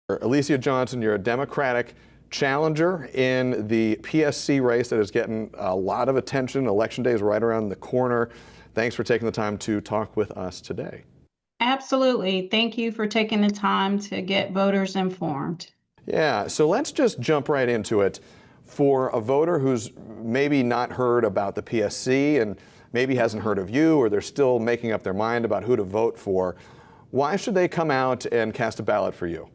Alicia Johnson, you're a Democratic challenger in the PSC race that is getting a lot of attention. Election day is right around the corner. Thanks for taking the time to talk with us today. Absolutely. Thank you for taking the time to get voters informed. Yeah, so let's just jump right into it. For a voter who's maybe not heard about the PSC and maybe hasn't heard of you, or they're still making up their mind about who to vote for, why should they come out and cast a ballot for you?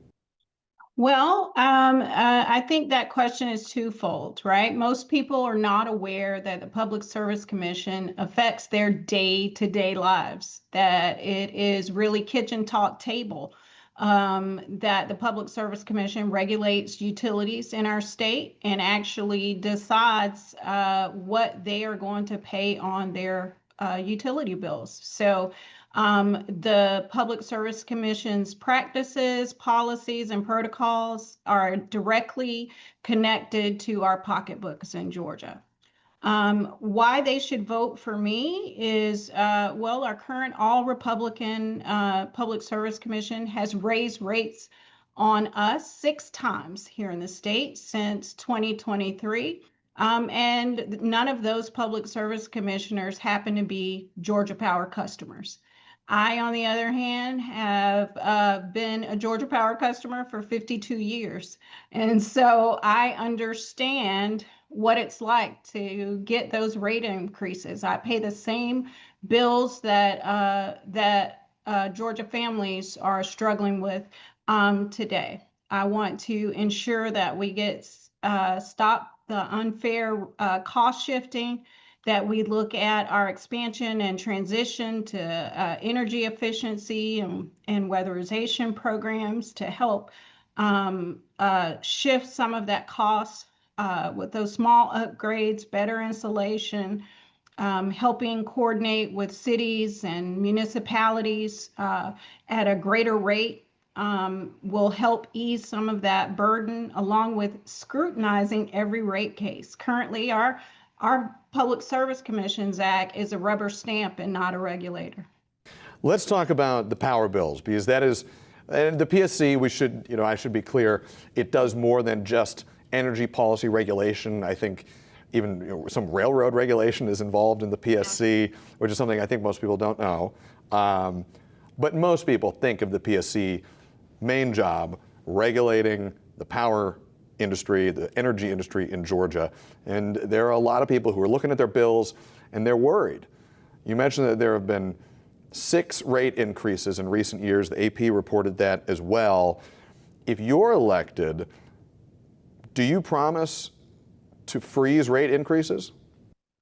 Well, I think that question is twofold, right? Most people are not aware that the Public Service Commission affects their day-to-day lives, that it is really kitchen talk table, that the Public Service Commission regulates utilities in our state and actually decides what they are going to pay on their utility bills. So the Public Service Commission's practices, policies, and protocols are directly connected to our pocketbooks in Georgia. Why they should vote for me is, well, our current all-Republican Public Service Commission has raised rates on us 6 times here in the state since 2023. And none of those public service commissioners happen to be Georgia Power customers. I, on the other hand, have been a Georgia Power customer for 52 years. And so I understand what it's like to get those rate increases. I pay the same bills that Georgia families are struggling with today. I want to ensure that we get stop the unfair cost shifting, that we look at our expansion and transition to energy efficiency and weatherization programs to help shift some of that cost with those small upgrades, better insulation, helping coordinate with cities and municipalities at a greater rate will help ease some of that burden, along with scrutinizing every rate case. Currently, our Public Service Commissions Act is a rubber stamp and not a regulator. Let's talk about the power bills, because that is, and the PSC, we should, I should be clear, it does more than just energy policy regulation. I think even some railroad regulation is involved in the PSC, which is something I think most people don't know. But most people think of the PSC main job regulating the power industry, the energy industry in Georgia. And there are a lot of people who are looking at their bills and they're worried. You mentioned that there have been 6 rate increases in recent years. The AP reported that as well. If you're elected, do you promise to freeze rate increases?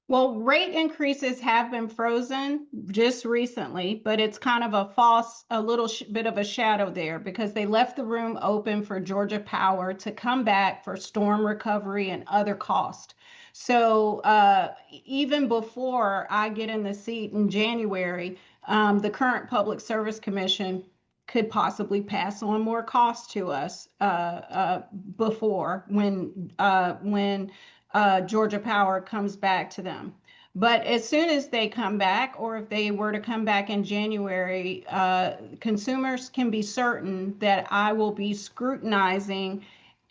Well, rate increases have been frozen just recently, but it's kind of a little bit of a shadow there, because they left the room open for Georgia Power to come back for storm recovery and other costs. So even before I get in the seat in January, the current Public Service Commission could possibly pass on more costs to us before when Georgia Power comes back to them. But as soon as they come back, or if they were to come back in January, consumers can be certain that I will be scrutinizing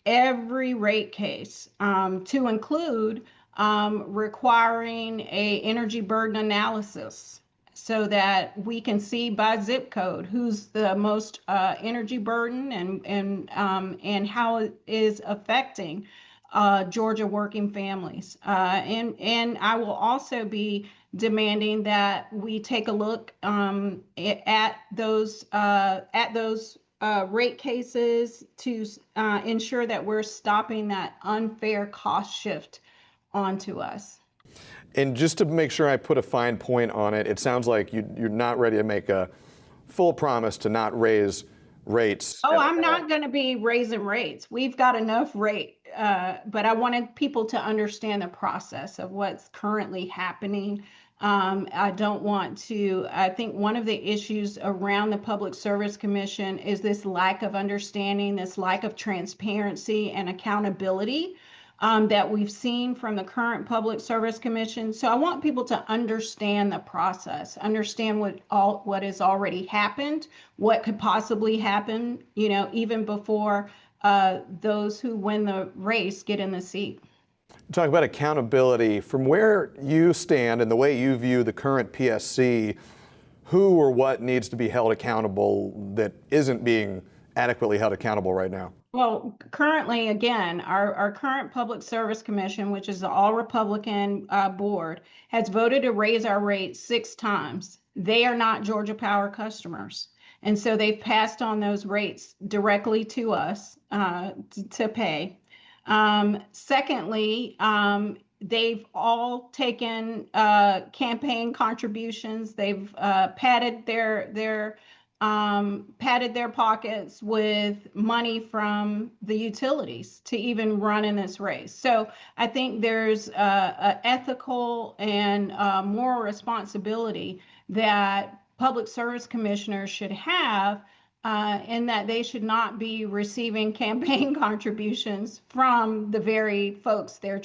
every rate case to include requiring a energy burden analysis, so that we can see by zip code who's the most energy burden and how it is affecting Georgia working families. And I will also be demanding that we take a look at those rate cases to ensure that we're stopping that unfair cost shift onto us. And just to make sure I put a fine point on it, it sounds like you're not ready to make a full promise to not raise rates. Oh, I'm not going to be raising rates. We've got enough rate, but I wanted people to understand the process of what's currently happening. I don't want to, I think one of the issues around the Public Service Commission is this lack of understanding, this lack of transparency and accountability that we've seen from the current Public Service Commission. So I want people to understand the process, understand what has already happened, what could possibly happen, even before those who win the race get in the seat. Talk about accountability. From where you stand and the way you view the current PSC, who or what needs to be held accountable that isn't being adequately held accountable right now? Well, currently, again, our current Public Service Commission, which is the all-Republican board, has voted to raise our rates 6 times. They are not Georgia Power customers. And so they've passed on those rates directly to us to pay. Secondly, they've all taken campaign contributions. They've padded their pockets with money from the utilities to even run in this race. So I think there's an ethical and moral responsibility that public service commissioners should have, in that they should not be receiving campaign contributions from the very folks they're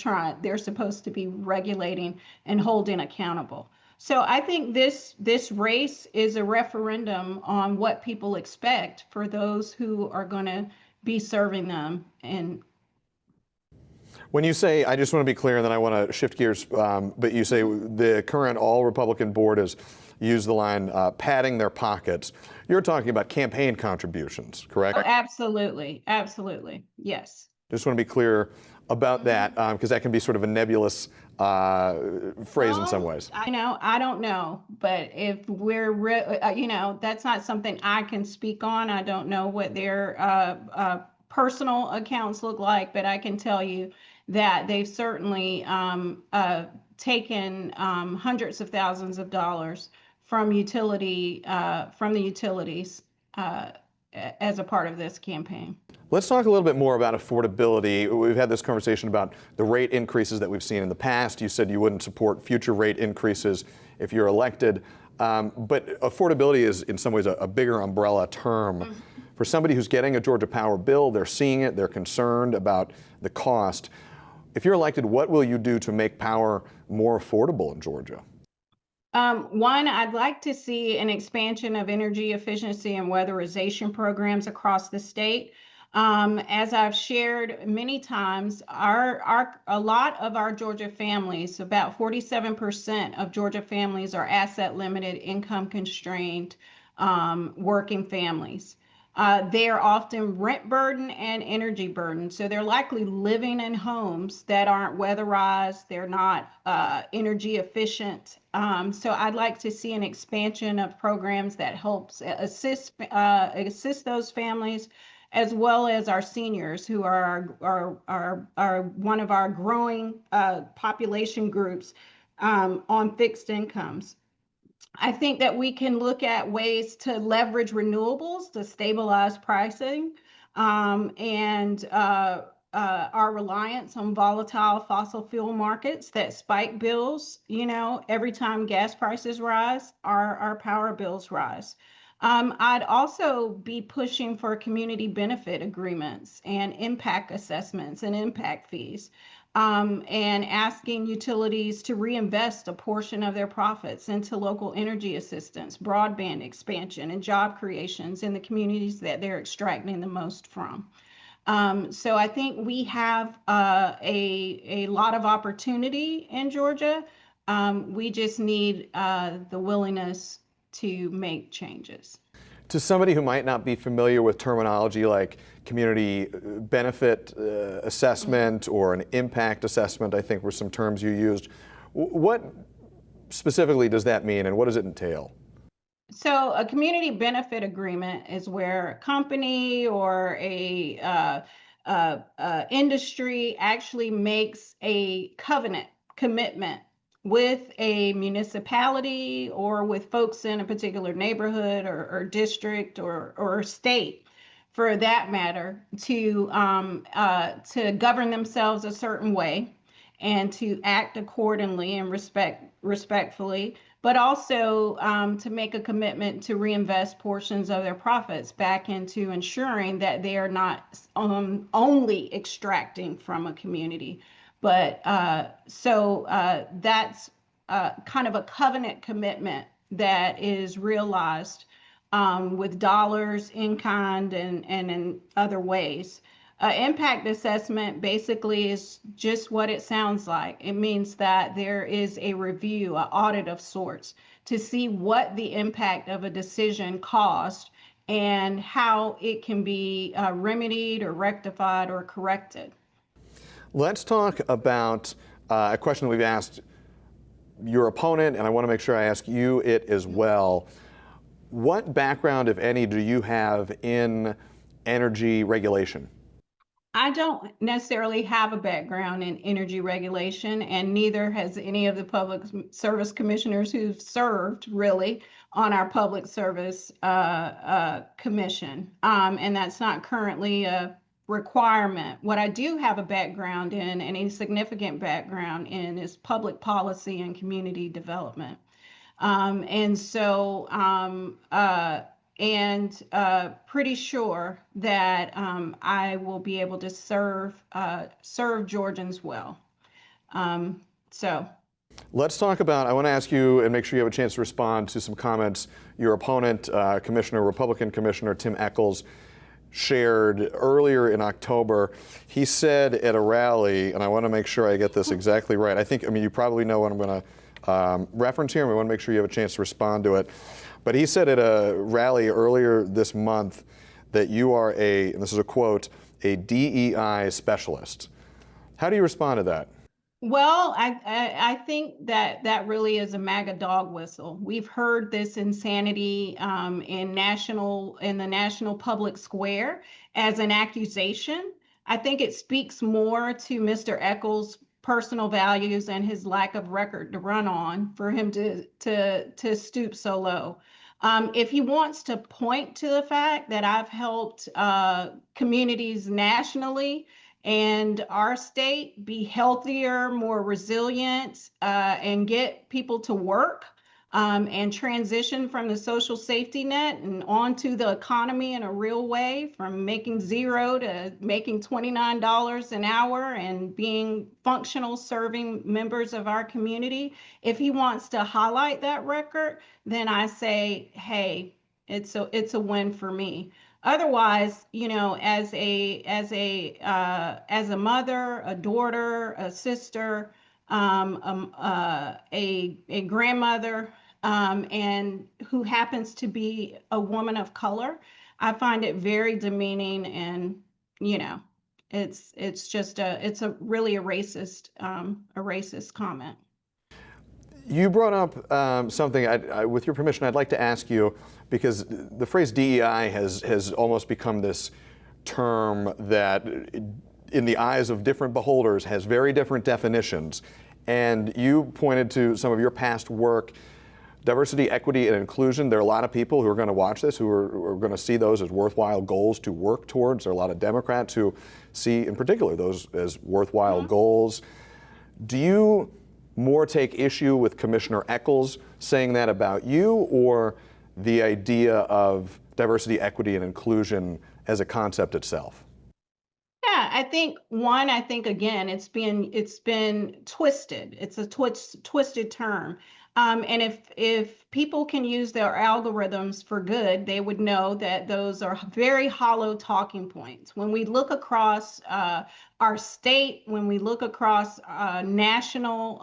supposed to be regulating and holding accountable. So I think this race is a referendum on what people expect for those who are going to be serving them. And when you say, I just want to be clear, and then I want to shift gears, but you say the current all-Republican board has used the line padding their pockets. You're talking about campaign contributions, correct? Oh, absolutely. Absolutely. Yes. Just want to be clear about that, because that can be sort of a nebulous phrase in some ways. I don't know, but if that's not something I can speak on. I don't know what their personal accounts look like, but I can tell you that they've certainly taken hundreds of thousands of dollars from the utilities as a part of this campaign. Let's talk a little bit more about affordability. We've had this conversation about the rate increases that we've seen in the past. You said you wouldn't support future rate increases if you're elected. But affordability is in some ways a bigger umbrella term. Mm-hmm. For somebody who's getting a Georgia Power bill, they're seeing it, they're concerned about the cost. If you're elected, what will you do to make power more affordable in Georgia? One, I'd like to see an expansion of energy efficiency and weatherization programs across the state. As I've shared many times, a lot of our Georgia families, about 47% of Georgia families are asset limited, income constrained, working families. They are often rent burdened and energy burdened. So they're likely living in homes that aren't weatherized. They're not energy efficient. So I'd like to see an expansion of programs that helps assist those families, as well as our seniors, who are one of our growing population groups on fixed incomes. I think that we can look at ways to leverage renewables to stabilize pricing, and our reliance on volatile fossil fuel markets that spike bills. Every time gas prices rise, our power bills rise. I'd also be pushing for community benefit agreements and impact assessments and impact fees, and asking utilities to reinvest a portion of their profits into local energy assistance, broadband expansion, and job creations in the communities that they're extracting the most from. So I think we have a lot of opportunity in Georgia. We just need the willingness to make changes. To somebody who might not be familiar with terminology like community benefit assessment or an impact assessment, I think were some terms you used. What specifically does that mean, and what does it entail? So a community benefit agreement is where a company or a industry actually makes a commitment with a municipality or with folks in a particular neighborhood or district or state, for that matter, to govern themselves a certain way and to act accordingly and respectfully but also to make a commitment to reinvest portions of their profits back into ensuring that they are not only extracting from a community. But that's kind of a covenant commitment that is realized with dollars in kind and in other ways. Impact assessment basically is just what it sounds like. It means that there is a review, an audit of sorts, to see what the impact of a decision caused and how it can be remedied or rectified or corrected. Let's talk about a question that we've asked your opponent, and I want to make sure I ask you it as well. What background, if any, do you have in energy regulation? I don't necessarily have a background in energy regulation, and neither has any of the public service commissioners who've served really on our public service commission. And that's not currently a requirement. What I do have a background in, and a significant background in, is public policy and community development. And so, pretty sure that I will be able to serve Georgians well. So let's talk about, I want to ask you and make sure you have a chance to respond to some comments your opponent, Republican Commissioner Tim Echols, shared earlier in October. He said at a rally, and I want to make sure I get this exactly right. I mean, you probably know what I'm going to reference here, and we want to make sure you have a chance to respond to it. But he said at a rally earlier this month that you are and this is a quote, a DEI specialist. How do you respond to that? Well, I think that really is a MAGA dog whistle. We've heard this insanity in the national public square as an accusation. I think it speaks more to Mr. Echols' personal values and his lack of record to run on for him to stoop so low. If he wants to point to the fact that I've helped communities nationally and our state be healthier, more resilient, and get people to work and transition from the social safety net and onto the economy in a real way, from making zero to making $29 an hour and being functional, serving members of our community. If he wants to highlight that record, then I say, hey, it's a win for me. Otherwise, as a mother, a daughter, a sister, a grandmother, and who happens to be a woman of color, I find it very demeaning, and it's really a racist comment. You brought up something, with your permission, I'd like to ask you, because the phrase DEI has almost become this term that, in the eyes of different beholders, has very different definitions. And you pointed to some of your past work, diversity, equity, and inclusion. There are a lot of people who are going to watch this who are going to see those as worthwhile goals to work towards. There are a lot of Democrats who see, in particular, those as worthwhile goals. Do you more take issue with Commissioner Echols saying that about you, or the idea of diversity, equity, and inclusion as a concept itself? Yeah, I think again, it's been twisted. It's a twisted term. And if people can use their algorithms for good, they would know that those are very hollow talking points. When we look across our state, when we look across national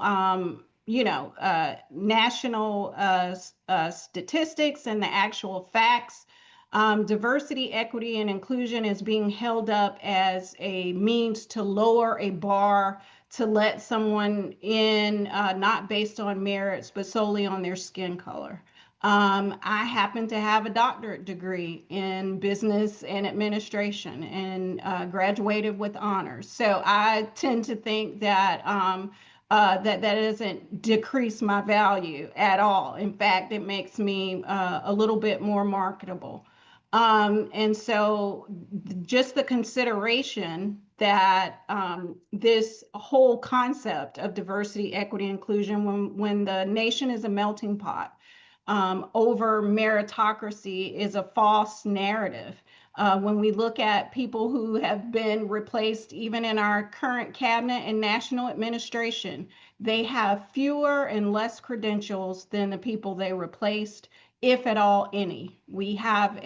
statistics and the actual facts, diversity, equity, and inclusion is being held up as a means to lower a bar to let someone in, not based on merits, but solely on their skin color. I happen to have a doctorate degree in business and administration and graduated with honors. So I tend to think that that doesn't decrease my value at all. In fact, it makes me a little bit more marketable. And so just the consideration that this whole concept of diversity, equity, inclusion, when the nation is a melting pot, over meritocracy is a false narrative. When we look at people who have been replaced, even in our current cabinet and national administration, they have fewer and less credentials than the people they replaced, if at all any. We have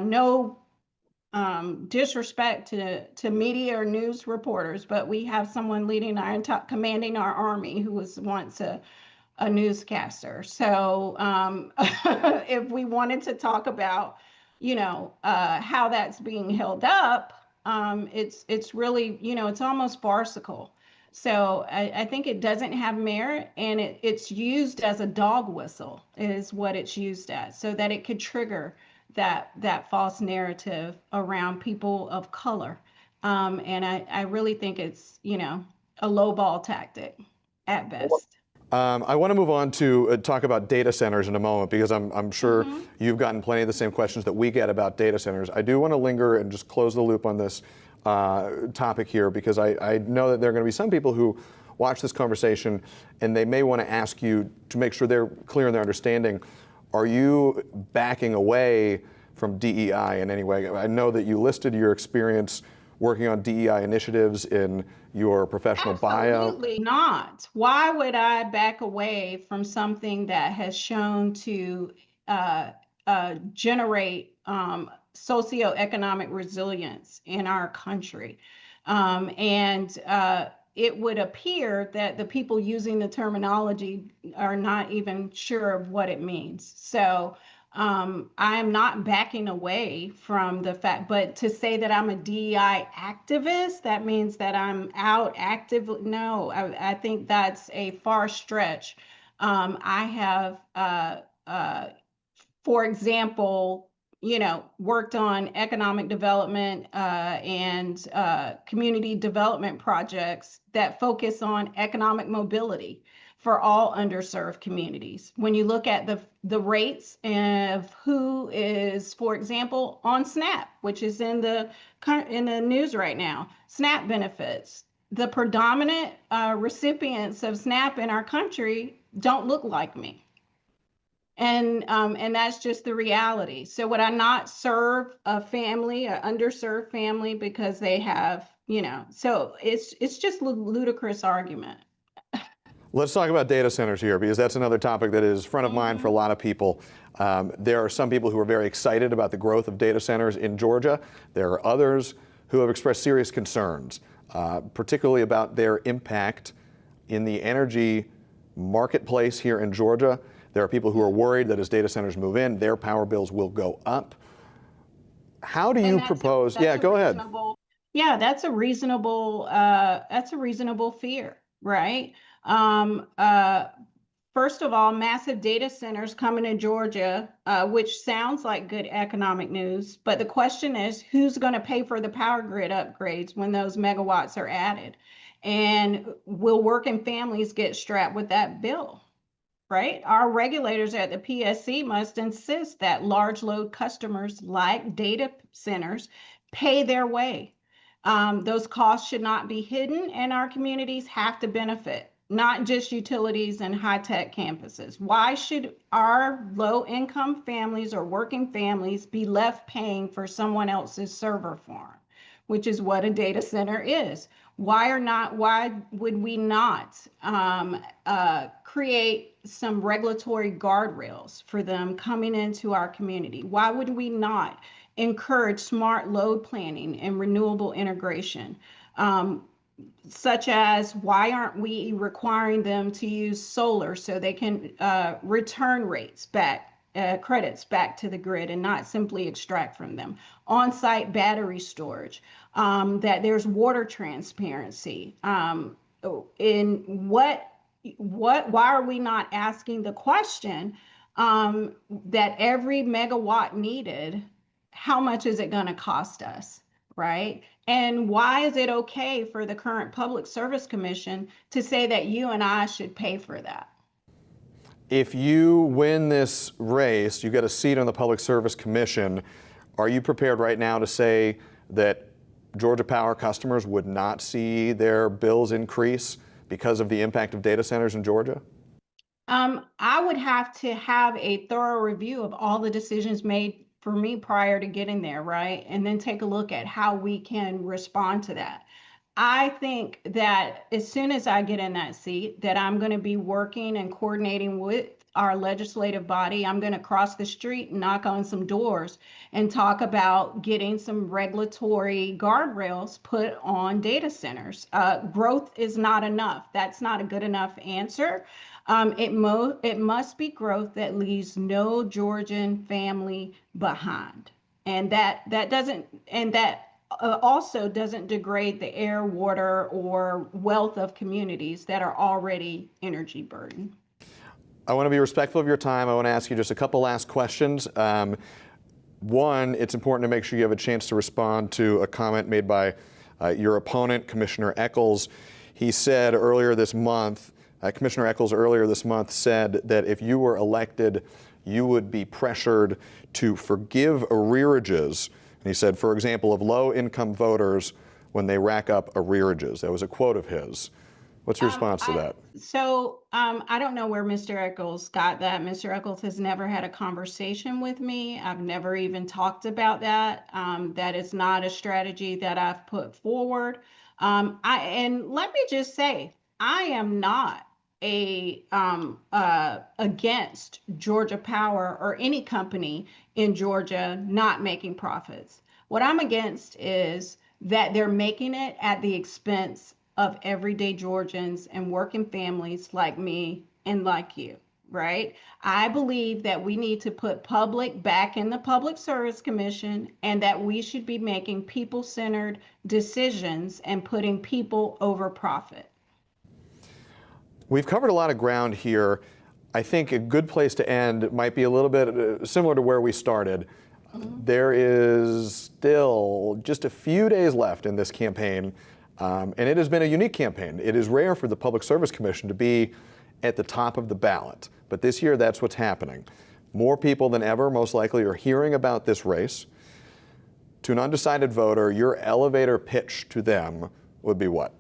no disrespect to media or news reporters, but we have someone leading commanding our army who was once a newscaster. So if we wanted to talk about, how that's being held up, it's really, it's almost farcical. So I think it doesn't have merit, and it's used as a dog whistle is what it's used as, so that it could trigger that false narrative around people of color. And I really think it's, a lowball tactic at best. I want to move on to talk about data centers in a moment, because I'm sure you've gotten plenty of the same questions that we get about data centers. I do want to linger and just close the loop on this topic here, because I know that there are going to be some people who watch this conversation and they may want to ask you to make sure they're clear in their understanding. Are you backing away from DEI in any way? I know that you listed your experience working on DEI initiatives in your professional bio. Absolutely not. Why would I back away from something that has shown to generate socioeconomic resilience in our country? And it would appear that the people using the terminology are not even sure of what it means. So I'm not backing away from the fact, but to say that I'm a DEI activist, that means that I'm out actively. No, I think that's a far stretch. I have, for example, worked on economic development and community development projects that focus on economic mobility for all underserved communities. When you look at the rates of who is, for example, on SNAP, which is in the news right now, SNAP benefits, the predominant recipients of SNAP in our country don't look like me. And that's just the reality. So would I not serve a family, an underserved family, because they have, so it's just a ludicrous argument. Let's talk about data centers here, because that's another topic that is front of mind for a lot of people. There are some people who are very excited about the growth of data centers in Georgia. There are others who have expressed serious concerns, particularly about their impact in the energy marketplace here in Georgia. There are people who are worried that as data centers move in, their power bills will go up. How do you propose? Yeah, go ahead. Yeah, that's a reasonable fear, right? First of all, massive data centers coming to Georgia, which sounds like good economic news. But the question is, who's going to pay for the power grid upgrades when those megawatts are added? And will working families get strapped with that bill? Right? Our regulators at the PSC must insist that large load customers like data centers pay their way. Those costs should not be hidden, and our communities have to benefit, not just utilities and high-tech campuses. Why should our low-income families or working families be left paying for someone else's server farm, which is what a data center is? Why would we not create some regulatory guardrails for them coming into our community? Why would we not encourage smart load planning and renewable integration? Such as, why aren't we requiring them to use solar so they can return rates back, credits back to the grid, and not simply extract from them? On-site battery storage, that there's water transparency. Why are we not asking the question that every megawatt needed, how much is it going to cost us, right? And why is it okay for the current Public Service Commission to say that you and I should pay for that? If you win this race, you get a seat on the Public Service Commission. Are you prepared right now to say that Georgia Power customers would not see their bills increase because of the impact of data centers in Georgia? I would have to have a thorough review of all the decisions made for me prior to getting there, right? And then take a look at how we can respond to that. I think that as soon as I get in that seat, that I'm going to be working and coordinating with our legislative body. I'm going to cross the street and knock on some doors and talk about getting some regulatory guardrails put on data centers. Growth is not enough. That's not a good enough answer. It must be growth that leaves no Georgian family behind, and that doesn't and that also doesn't degrade the air, water, or wealth of communities that are already energy burdened. I want to be respectful of your time. I want to ask you just a couple last questions. One, it's important to make sure you have a chance to respond to a comment made by your opponent, Commissioner Echols. He said earlier this month, Commissioner Echols earlier this month said that if you were elected, you would be pressured to forgive arrearages. And he said, for example, of low-income voters when they rack up arrearages. That was a quote of his. What's your response to that? I don't know where Mr. Echols got that. Mr. Echols has never had a conversation with me. I've never even talked about that. That is not a strategy that I've put forward. And let me just say, I am not against Georgia Power or any company in Georgia not making profits. What I'm against is that they're making it at the expense of everyday Georgians and working families like me and like you, right? I believe that we need to put public back in the Public Service Commission and that we should be making people-centered decisions and putting people over profit. We've covered a lot of ground here. I think a good place to end might be a little bit similar to where we started. There is still just a few days left in this campaign, and it has been a unique campaign. It is rare for the Public Service Commission to be at the top of the ballot, but this year that's what's happening. More people than ever, most likely, are hearing about this race. To an undecided voter, your elevator pitch to them would be what?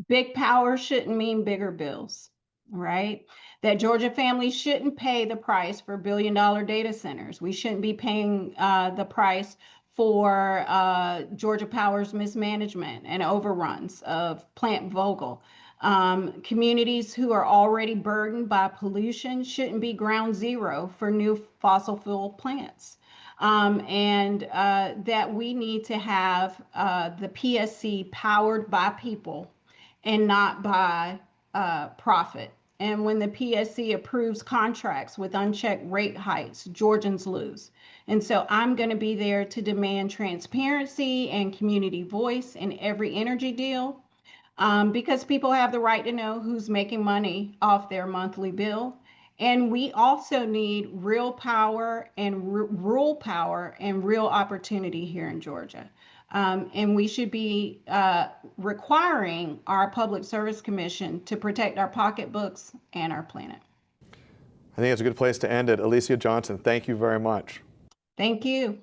Big power shouldn't mean bigger bills, right? That Georgia families shouldn't pay the price for billion-dollar data centers. We shouldn't be paying the price for Georgia Power's mismanagement and overruns of Plant Vogtle. Communities who are already burdened by pollution shouldn't be ground zero for new fossil fuel plants. That we need to have the PSC powered by people and not by profit. And when the PSC approves contracts with unchecked rate hikes, Georgians lose. And so I'm going to be there to demand transparency and community voice in every energy deal, because people have the right to know who's making money off their monthly bill. And we also need real power and rural power and real opportunity here in Georgia. And we should be requiring our Public Service Commission to protect our pocketbooks and our planet. I think it's a good place to end it. Alicia Johnson, thank you very much. Thank you.